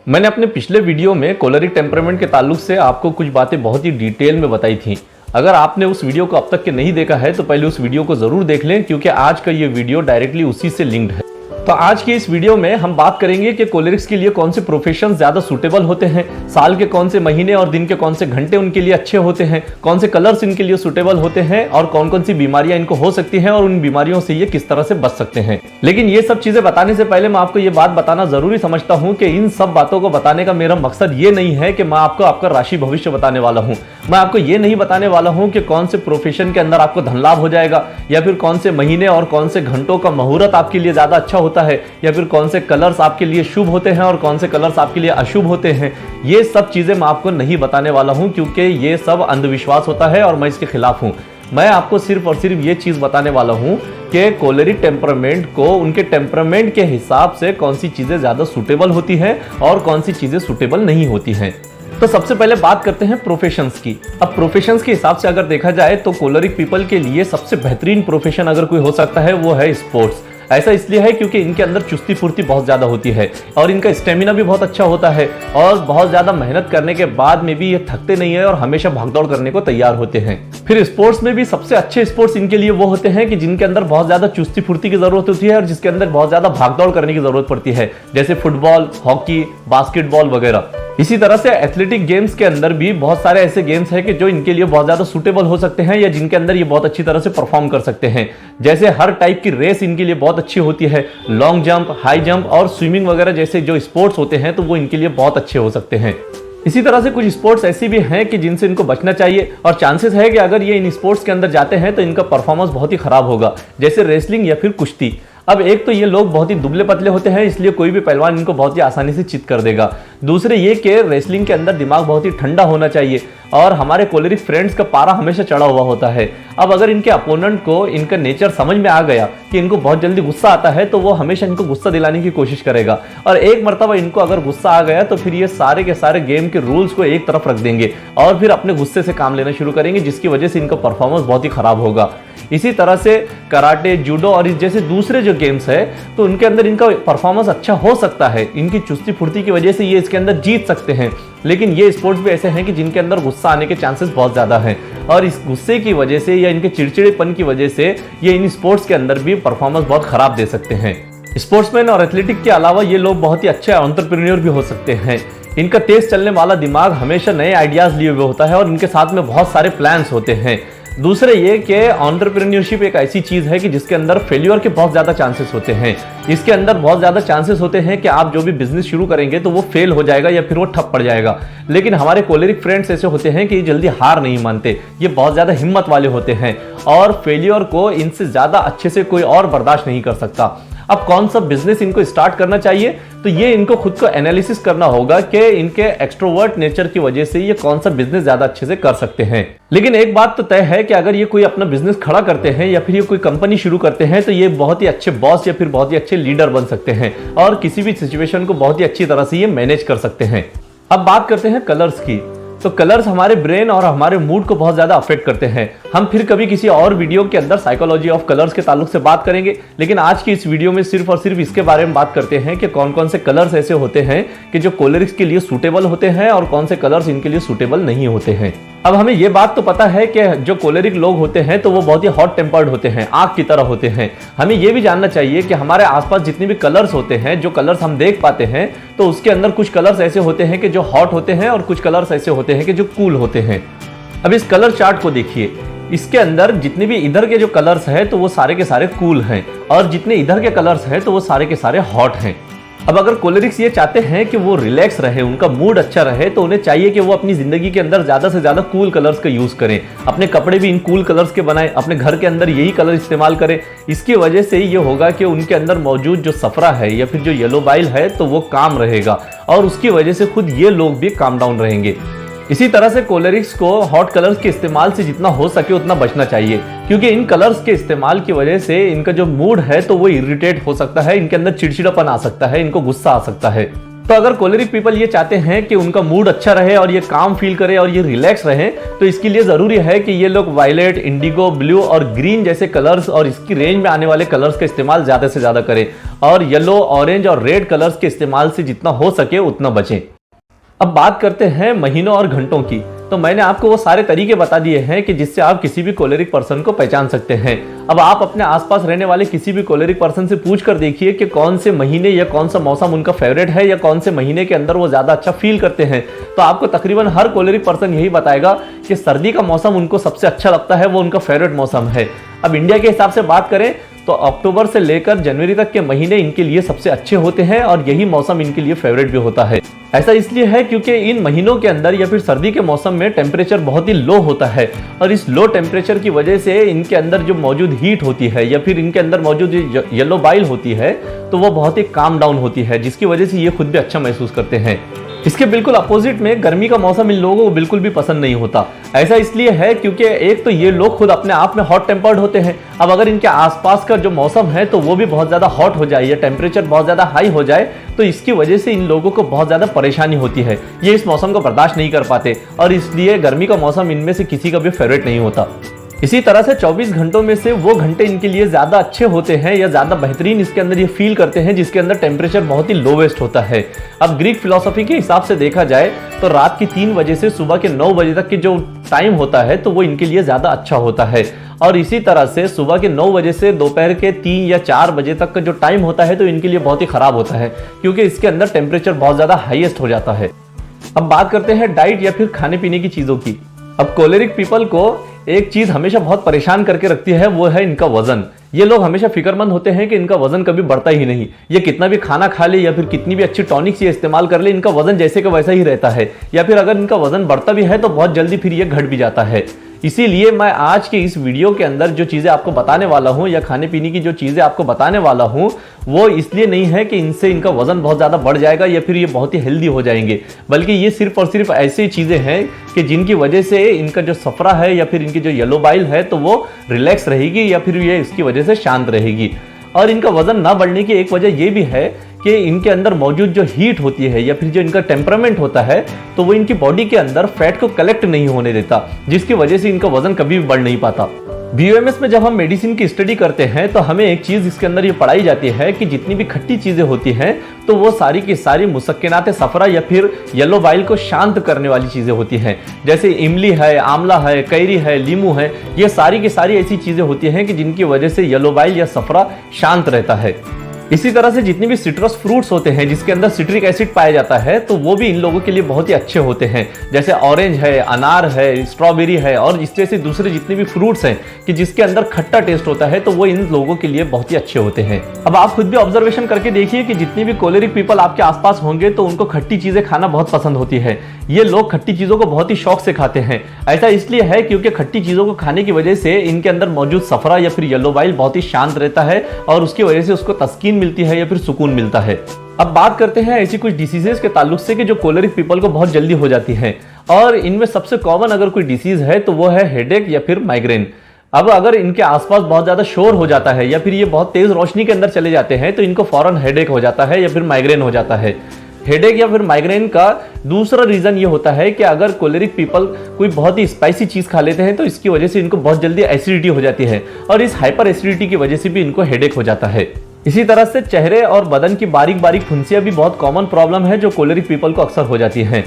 मैंने अपने पिछले वीडियो में कोलेरिक टेम्परामेंट के ताल्लुक से आपको कुछ बातें बहुत ही डिटेल में बताई थी। अगर आपने उस वीडियो को अब तक के नहीं देखा है तो पहले उस वीडियो को जरूर देख लें, क्योंकि आज का ये वीडियो डायरेक्टली उसी से लिंक्ड है। तो आज की इस वीडियो में हम बात करेंगे कि कोलेरिक्स के लिए कौन से प्रोफेशन ज्यादा सूटेबल होते हैं, साल के कौन से महीने और दिन के कौन से घंटे उनके लिए अच्छे होते हैं, कौन से कलर्स इनके लिए सूटेबल होते हैं और कौन कौन सी बीमारियां इनको हो सकती हैं और उन बीमारियों से ये किस तरह से बच सकते हैं। लेकिन ये सब चीजें बताने से पहले मैं आपको ये बात बताना जरूरी समझता हूं कि इन सब बातों को बताने का मेरा मकसद ये नहीं है कि मैं आपको आपका राशि भविष्य बताने वाला हूं। मैं आपको ये नहीं बताने वाला हूं कि कौन से प्रोफेशन के अंदर आपको धन लाभ हो जाएगा, या फिर कौन से महीने और कौन से घंटों का मुहूर्त आपके लिए ज्यादा अच्छा होता है, या फिर कौन से कलर्स आपके लिए शुभ होते हैं और कौन से कलर्स आपके लिए अशुभ होते हैं। ये सब चीजें मैं आपको नहीं बताने वाला हूं, क्योंकि ये सब अंधविश्वास होता है और मैं इसके खिलाफ हूं। मैं आपको सिर्फ और सिर्फ ये चीज बताने वाला हूं कि कोलेरिक टेम्परामेंट को उनके टेम्परामेंट के हिसाब से कौन सी चीजें ज्यादा सूटेबल होती हैं और कौन सी चीजें सूटेबल नहीं होती हैं। तो सबसे पहले बात करते हैं प्रोफेशंस की। अब प्रोफेशंस के हिसाब से अगर देखा जाए तो कोलेरिक पीपल के लिए सबसे बेहतरीन प्रोफेशन अगर कोई हो सकता है वो है स्पोर्ट्स। ऐसा इसलिए है क्योंकि इनके अंदर चुस्ती फुर्ती बहुत ज्यादा होती है और इनका स्टेमिना भी बहुत अच्छा होता है और बहुत ज्यादा मेहनत करने के बाद में भी ये थकते नहीं है और हमेशा भागदौड़ करने को तैयार होते हैं। फिर स्पोर्ट्स में भी सबसे अच्छे स्पोर्ट्स इनके लिए वो होते हैं कि जिनके अंदर बहुत ज्यादा चुस्ती फुर्ती की जरूरत होती है और जिसके अंदर बहुत ज्यादा भागदौड़ करने की जरूरत पड़ती है, जैसे फुटबॉल, हॉकी, बास्केटबॉल वगैरह। इसी तरह से एथलेटिक गेम्स के अंदर भी बहुत सारे ऐसे गेम्स हैं कि जो इनके लिए बहुत ज्यादा सूटेबल हो सकते हैं या जिनके अंदर ये बहुत अच्छी तरह से परफॉर्म कर सकते हैं। जैसे हर टाइप की रेस इनके लिए बहुत अच्छी होती है, लॉन्ग जंप, हाई जंप और स्विमिंग वगैरह जैसे जो स्पोर्ट्स होते हैं तो वो इनके लिए बहुत अच्छे हो सकते हैं। इसी तरह से कुछ स्पोर्ट्स ऐसी भी हैं कि जिनसे इनको बचना चाहिए और चांसेस है कि अगर ये इन स्पोर्ट्स के अंदर जाते हैं तो इनका परफॉर्मेंस बहुत ही खराब होगा, जैसे रेसलिंग या फिर कुश्ती। अब एक तो ये लोग बहुत ही दुबले पतले होते हैं, इसलिए कोई भी पहलवान इनको बहुत ही आसानी से चित कर देगा। दूसरे ये कि रेसलिंग के अंदर दिमाग बहुत ही ठंडा होना चाहिए और हमारे कोलेरिक फ्रेंड्स का पारा हमेशा चढ़ा हुआ होता है। अब अगर इनके अपोनेंट को इनका नेचर समझ में आ गया कि इनको बहुत जल्दी गुस्सा आता है तो वो हमेशा इनको गुस्सा दिलाने की कोशिश करेगा और एक मर्तबा इनको अगर गुस्सा आ गया तो फिर ये सारे के सारे गेम के रूल्स को एक तरफ रख देंगे और फिर अपने गुस्से से काम लेना शुरू करेंगे, जिसकी वजह से इनका परफॉर्मेंस बहुत ही खराब होगा। इसी तरह से कराटे, जूडो और इस जैसे दूसरे जो गेम्स है तो उनके अंदर इनका परफॉर्मेंस अच्छा हो सकता है, इनकी चुस्ती फुर्ती की वजह से ये इसके अंदर जीत सकते हैं। लेकिन ये स्पोर्ट्स भी ऐसे हैं कि जिनके अंदर गुस्सा आने के चांसेस बहुत ज्यादा हैं और इस गुस्से की वजह से या इनके चिड़चिड़ेपन की वजह से ये इन स्पोर्ट्स के अंदर भी परफॉर्मेंस बहुत खराब दे सकते हैं। स्पोर्ट्समैन और एथलेटिक के अलावा ये लोग बहुत ही अच्छे एंटरप्रेन्योर भी हो सकते हैं। इनका तेज चलने वाला दिमाग हमेशा नए आइडियाज लिए हुए होता है और इनके साथ में बहुत सारे प्लान्स होते हैं। दूसरे ये कि एंटरप्रेन्योरशिप एक ऐसी चीज है कि जिसके अंदर फेल्योर के बहुत ज्यादा चांसेस होते हैं। इसके अंदर बहुत ज्यादा चांसेस होते हैं कि आप जो भी बिजनेस शुरू करेंगे तो वो फेल हो जाएगा या फिर वो ठप पड़ जाएगा। लेकिन हमारे कोलेरिक फ्रेंड्स ऐसे होते हैं कि ये जल्दी हार नहीं मानते, ये बहुत ज्यादा हिम्मत वाले होते हैं और फेल्योर को इनसे ज्यादा अच्छे से कोई और बर्दाश्त नहीं कर सकता। अब कौन सा बिजनेस इनको स्टार्ट करना चाहिए तो ये इनको खुद को एनालिसिस करना होगा कि इनके एक्सट्रोवर्ट नेचर की वजह से ये कौन सा बिजनेस ज्यादा अच्छे से कर सकते हैं। लेकिन एक बात तो तय है कि अगर ये कोई अपना बिजनेस खड़ा करते हैं या फिर ये कोई कंपनी शुरू करते हैं तो ये बहुत ही अच्छे बॉस या फिर बहुत ही अच्छे लीडर बन सकते हैं और किसी भी सिचुएशन को बहुत ही अच्छी तरह से ये मैनेज कर सकते हैं। अब बात करते हैं कलर्स की। तो कलर्स हमारे ब्रेन और हमारे मूड को बहुत ज्यादा अफेक्ट करते हैं। हम फिर कभी किसी और वीडियो के अंदर साइकोलॉजी ऑफ कलर्स के ताल्लुक से बात करेंगे, लेकिन आज की इस वीडियो में सिर्फ और सिर्फ इसके बारे में बात करते हैं कि कौन कौन से कलर्स ऐसे होते हैं कि जो कोलेरिक्स के लिए सूटेबल होते हैं और कौन से कलर्स इनके लिए सूटेबल नहीं होते हैं। अब हमें यह बात तो पता है कि जो कोलेरिक लोग होते हैं तो वो बहुत ही हॉट टेम्पर्ड होते हैं, आग की तरह होते हैं। हमें यह भी जानना चाहिए कि हमारे आसपास जितने भी कलर्स होते हैं, जो कलर्स हम देख पाते हैं, तो उसके अंदर कुछ कलर्स ऐसे होते हैं कि जो हॉट होते हैं और कुछ कलर्स ऐसे होते हैं कि जो कूल होते हैं। अब इस कलर चार्ट को देखिए, इसके अंदर जितने भी इधर के जो कलर्स हैं तो वो सारे के सारे कूल हैं और जितने इधर के कलर्स हैं तो वो सारे के सारे हॉट हैं। अब अगर कोलेरिक्स ये चाहते हैं कि वो रिलैक्स रहे, उनका मूड अच्छा रहे, तो उन्हें चाहिए कि वो अपनी जिंदगी के अंदर ज्यादा से ज्यादा कूल कलर्स का यूज करें, अपने कपड़े भी इन कूल कलर्स के बनाएं, अपने घर के अंदर यही कलर इस्तेमाल करें। इसकी वजह से ये होगा कि उनके अंदर मौजूद जो सफरा है या फिर जो येलो बाइल है तो वो काम रहेगा और उसकी वजह से खुद ये लोग भी काम डाउन रहेंगे। इसी तरह से कोलेरिक्स को हॉट कलर्स के इस्तेमाल से जितना हो सके उतना बचना चाहिए, क्योंकि इन कलर्स के इस्तेमाल की वजह से इनका जो मूड है तो वो इरिटेट हो सकता है, इनके अंदर चिड़चिड़ापन आ सकता है, इनको गुस्सा आ सकता है। तो अगर कोलेरिक पीपल ये चाहते हैं कि उनका मूड अच्छा रहे और ये काम फील करे और ये रिलैक्स रहे, तो इसके लिए जरूरी है कि ये लोग वायलेट, इंडिगो, ब्लू और ग्रीन जैसे कलर्स और इसकी रेंज में आने वाले कलर्स का इस्तेमाल ज्यादा से ज्यादा करें और येलो, ऑरेंज और रेड कलर्स के इस्तेमाल से जितना हो सके उतना बचें। अब बात करते हैं महीनों और घंटों की। तो मैंने आपको वो सारे तरीके बता दिए हैं कि जिससे आप किसी भी कोलेरिक पर्सन को पहचान सकते हैं। अब आप अपने आसपास रहने वाले किसी भी कोलेरिक पर्सन से पूछ कर देखिए कि कौन से महीने या कौन सा मौसम उनका फेवरेट है या कौन से महीने के अंदर वो ज्यादा अच्छा फील करते हैं। तो आपको तकरीबन हर कोलेरिक पर्सन यही बताएगा कि सर्दी का मौसम उनको सबसे अच्छा लगता है, वो उनका फेवरेट मौसम है। अब इंडिया के हिसाब से बात करें तो अक्टूबर से लेकर जनवरी तक के महीने इनके लिए सबसे अच्छे होते हैं और यही मौसम इनके लिए फेवरेट भी होता है। ऐसा इसलिए है क्योंकि इन महीनों के अंदर या फिर सर्दी के मौसम में टेम्परेचर बहुत ही लो होता है और इस लो टेम्परेचर की वजह से इनके अंदर जो मौजूद हीट होती है या फिर इनके अंदर मौजूद येलो बाइल होती है तो वो बहुत ही काम डाउन होती है, जिसकी वजह से ये खुद भी अच्छा महसूस करते हैं। इसके बिल्कुल अपोजिट में गर्मी का मौसम इन लोगों को बिल्कुल भी पसंद नहीं होता। ऐसा इसलिए है क्योंकि एक तो ये लोग खुद अपने आप में हॉट टेम्पर्ड होते हैं। अब अगर इनके आसपास का जो मौसम है तो वो भी बहुत ज्यादा हॉट हो जाए या टेम्परेचर बहुत ज्यादा हाई हो जाए तो इसकी वजह से इन लोगों को बहुत ज्यादा परेशानी होती है। ये इस मौसम को बर्दाश्त नहीं कर पाते और इसलिए गर्मी का मौसम इनमें से किसी का भी फेवरेट नहीं होता। इसी तरह से 24 घंटों में से वो घंटे इनके लिए ज्यादा अच्छे होते हैं या ज्यादा बेहतरीन इसके अंदर ये फील करते हैं जिसके अंदर टेम्परेचर बहुत ही लोवेस्ट होता है। अब ग्रीक फिलॉसफी के हिसाब से देखा जाए तो रात की 3 बजे से सुबह के 9 बजे तक के जो टाइम होता है तो वो इनके लिए ज्यादा अच्छा होता है और इसी तरह से सुबह के 9 बजे से दोपहर के 3 या 4 बजे तक का जो टाइम होता है तो इनके लिए बहुत ही खराब होता है क्योंकि इसके अंदर टेम्परेचर बहुत ज्यादा हाईएस्ट हो जाता है। अब बात करते हैं डाइट या फिर खाने पीने की चीजों की। अब कोलेरिक पीपल को एक चीज हमेशा बहुत परेशान करके रखती है, वो है इनका वजन। ये लोग हमेशा फिक्रमंद होते हैं कि इनका वजन कभी बढ़ता ही नहीं। ये कितना भी खाना खा ले या फिर कितनी भी अच्छी टॉनिक्स ये इस्तेमाल कर ले, इनका वजन जैसे का वैसा ही रहता है या फिर अगर इनका वजन बढ़ता भी है तो बहुत जल्दी फिर ये घट भी जाता है। इसीलिए मैं आज के इस वीडियो के अंदर जो चीजें आपको बताने वाला हूं या खाने पीने की जो चीजें आपको बताने वाला हूं वो इसलिए नहीं है कि इनसे इनका वजन बहुत ज्यादा बढ़ जाएगा या फिर ये बहुत ही हेल्दी हो जाएंगे, बल्कि ये सिर्फ और सिर्फ ऐसी चीजें हैं कि जिनकी वजह से इनका जो सफरा है या फिर इनकी जो येलो बाइल है तो वो रिलैक्स रहेगी या फिर ये इसकी वजह से शांत रहेगी। और इनका वजन ना बढ़ने की एक वजह ये भी है कि इनके अंदर मौजूद जो हीट होती है या फिर जो इनका टेम्परामेंट होता है तो वो इनकी बॉडी के अंदर फैट को कलेक्ट नहीं होने देता, जिसकी वजह से इनका वजन कभी भी बढ़ नहीं पाता। बीओएमएस में जब हम मेडिसिन की स्टडी करते हैं तो हमें एक चीज इसके अंदर ये पढ़ाई जाती है कि जितनी भी खट्टी चीजें होती हैं तो वो सारी की सारी मुसक्किनात सफरा या फिर येलो बाइल को शांत करने वाली चीजें होती हैं। जैसे इमली है, आंवला है, कैरी है, लीमू है, ये सारी की सारी ऐसी चीजें होती हैं कि जिनकी वजह से येलो बाइल या सफरा शांत रहता है। इसी तरह से जितने भी सिट्रस फ्रूट्स होते हैं जिसके अंदर सिट्रिक एसिड पाया जाता है तो वो भी इन लोगों के लिए बहुत ही अच्छे होते हैं। जैसे ऑरेंज है, अनार है, स्ट्रॉबेरी है और इस जैसे दूसरे जितने भी फ्रूट्स हैं कि जिसके अंदर खट्टा टेस्ट होता है तो वो इन लोगों के लिए बहुत ही अच्छे होते हैं। अब आप खुद भी ऑब्जर्वेशन करके देखिए कि जितनी भी कोलेरिक पीपल आपके आसपास होंगे तो उनको खट्टी चीजें खाना बहुत पसंद होती है। ये लोग खट्टी चीजों को बहुत ही शौक से खाते हैं। ऐसा इसलिए है क्योंकि खट्टी चीजों को खाने की वजह से इनके अंदर मौजूद सफरा या फिर येलो बाइल बहुत ही शांत रहता है और उसकी वजह से उसको तस्कीन मिलती है या फिर सुकून मिलता है। अब बात करते हैं ऐसी कुछ डिसीजेस के ताल्लुक से कि जो कोलेरिक पीपल को बहुत जल्दी हो जाती हैं और इनमें सबसे कॉमन अगर कोई डिसीज है तो वो है हेडेक या फिर माइग्रेन। अब अगर इनके आसपास बहुत ज्यादा शोर हो जाता है या फिर ये बहुत तेज रोशनी के अंदर चले जाते हैं तो इनको फौरन हेडेक हो जाता है या फिर माइग्रेन हो जाता है। हेडेक या फिर माइग्रेन का दूसरा रीजन ये होता है कि अगर कोलेरिक पीपल कोई बहुत ही स्पाइसी चीज खा लेते हैं तो इसकी वजह से इनको बहुत जल्दी एसिडिटी हो जाती है और इस हाइपर एसिडिटी की वजह से भी इनको हेडेक हो जाता है। इसी तरह से चेहरे और बदन की बारीक बारीक फुंसियां भी बहुत कॉमन प्रॉब्लम है जो कोलेरिक पीपल को अक्सर हो जाती हैं।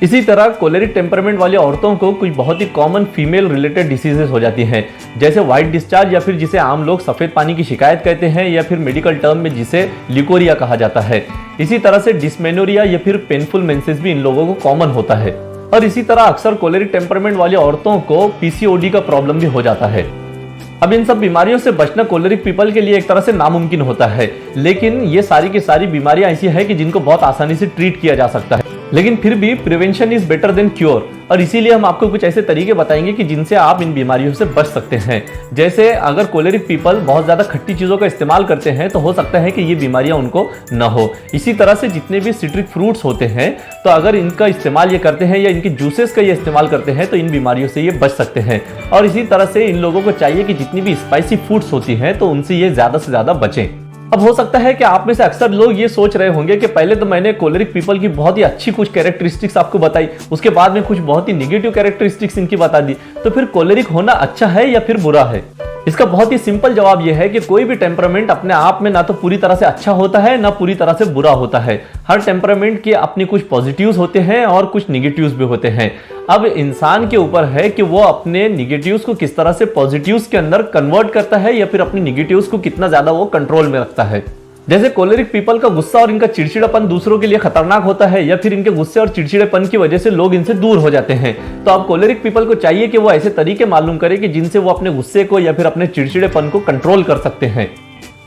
इसी तरह कोलेरिक टेम्परामेंट वाली औरतों को कुछ बहुत ही कॉमन फीमेल रिलेटेड डिसीजेस हो जाती हैं, जैसे व्हाइट डिस्चार्ज या फिर जिसे आम लोग सफेद पानी की शिकायत कहते हैं या फिर मेडिकल टर्म में जिसे लिकोरिया कहा जाता है। इसी तरह से डिस्मेनोरिया या फिर पेनफुल मेंसेस भी इन लोगों को कॉमन होता है। और इसी तरह अक्सर कोलेरिक टेम्परामेंट वाली औरतों को पीसीओडी का प्रॉब्लम भी हो जाता है। अब इन सब बीमारियों से बचना कोलेरिक पीपल के लिए एक तरह से नामुमकिन होता है, लेकिन ये सारी की सारी बीमारियां ऐसी है कि जिनको बहुत आसानी से ट्रीट किया जा सकता है। लेकिन फिर भी prevention is better than cure और इसीलिए हम आपको कुछ ऐसे तरीके बताएंगे कि जिनसे आप इन बीमारियों से बच सकते हैं। जैसे अगर कोलेरिक पीपल बहुत ज्यादा खट्टी चीजों का इस्तेमाल करते हैं तो हो सकता है कि ये बीमारियां उनको न हो। इसी तरह से जितने भी सिट्रिक फ्रूट्स होते हैं तो अगर इनका इस्तेमाल ये करते हैं या इनके जूसेस का ये इस्तेमाल करते हैं तो इन बीमारियों से ये बच सकते हैं। और इसी तरह से इन लोगों को चाहिए कि जितनी भी स्पाइसी फूड्स होती हैं तो उनसे ये ज्यादा से ज्यादा बचें। अब हो सकता है कि आप में से अक्सर लोग ये सोच रहे होंगे कि पहले तो मैंने कोलेरिक पीपल की बहुत ही अच्छी कुछ कैरेक्टरिस्टिक्स आपको बताई, उसके बाद में कुछ बहुत ही निगेटिव कैरेक्टरिस्टिक्स इनकी बता दी, तो फिर कोलेरिक होना अच्छा है या फिर बुरा है? इसका बहुत ही सिंपल जवाब यह है कि कोई भी टेम्परामेंट अपने आप में ना तो पूरी तरह से अच्छा होता है ना पूरी तरह से बुरा होता है। हर टेम्परामेंट के अपने कुछ पॉजिटिव्स होते हैं और कुछ निगेटिव्स भी होते हैं। अब इंसान के ऊपर है कि वो अपने निगेटिव्स को किस तरह से पॉजिटिव्स के अंदर कन्वर्ट करता है या फिर अपने निगेटिव्स को कितना ज्यादा वो कंट्रोल में रखता है। जैसे कोलेरिक पीपल का गुस्सा और इनका चिड़चिड़ापन दूसरों के लिए खतरनाक होता है या फिर इनके गुस्से और चिड़चिड़ेपन की वजह से लोग इनसे दूर हो जाते हैं, तो अब कोलेरिक पीपल को चाहिए कि वो ऐसे तरीके मालूम करे कि जिनसे वो अपने गुस्से को या फिर अपने चिड़चिड़ेपन को कंट्रोल कर सकते हैं।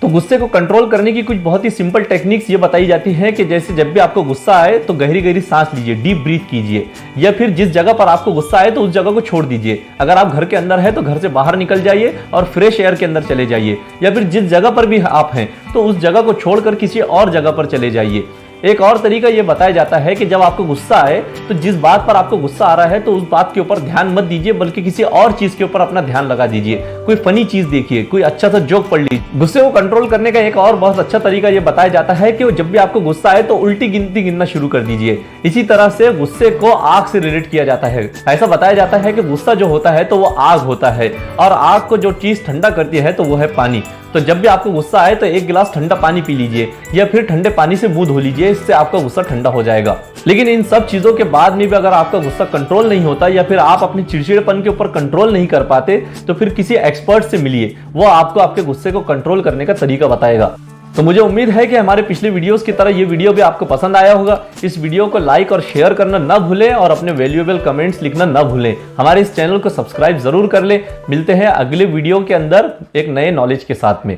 तो गुस्से को कंट्रोल करने की कुछ बहुत ही सिंपल टेक्निक्स ये बताई जाती हैं कि जैसे जब भी आपको गुस्सा आए तो गहरी गहरी सांस लीजिए, डीप ब्रीथ कीजिए, या फिर जिस जगह पर आपको गुस्सा आए तो उस जगह को छोड़ दीजिए। अगर आप घर के अंदर है तो घर से बाहर निकल जाइए और फ्रेश एयर के अंदर चले जाइए, या फिर जिस जगह पर भी आप हैं तो उस जगह को छोड़कर किसी और जगह पर चले जाइए। एक और तरीका यह बताया जाता है कि जब आपको गुस्सा आए तो जिस बात पर आपको गुस्सा आ रहा है तो उस बात के ऊपर ध्यान मत दीजिए, बल्कि किसी और चीज के ऊपर अपना ध्यान लगा दीजिए। कोई फनी चीज देखिए, कोई अच्छा सा जोक पढ़ लीजिए। गुस्से को कंट्रोल करने का एक और बहुत अच्छा तरीका यह बताया जाता है कि जब भी आपको गुस्सा आए तो उल्टी गिनती गिनना शुरू कर दीजिए। इसी तरह से गुस्से को आग से रिलेट किया जाता है। ऐसा बताया जाता है कि गुस्सा जो होता है तो वो आग होता है, और आग को जो चीज ठंडा करती है तो वो है पानी। तो जब भी आपको गुस्सा आए तो एक गिलास ठंडा पानी पी लीजिए या फिर ठंडे पानी से मुंह धो लीजिए, इससे आपका गुस्सा ठंडा हो जाएगा। लेकिन इन सब चीजों के बाद में भी अगर आपका गुस्सा कंट्रोल नहीं होता या फिर आप अपने चिड़चिड़ेपन के ऊपर कंट्रोल नहीं कर पाते तो फिर किसी एक्सपर्ट से मिलिए, वो आपको आपके गुस्से को कंट्रोल करने का तरीका बताएगा। तो मुझे उम्मीद है कि हमारे पिछले वीडियोस की तरह ये वीडियो भी आपको पसंद आया होगा। इस वीडियो को लाइक और शेयर करना ना भूलें और अपने वैल्यूएबल कमेंट्स लिखना ना भूलें। हमारे इस चैनल को सब्सक्राइब जरूर कर लें। मिलते हैं अगले वीडियो के अंदर एक नए नॉलेज के साथ में।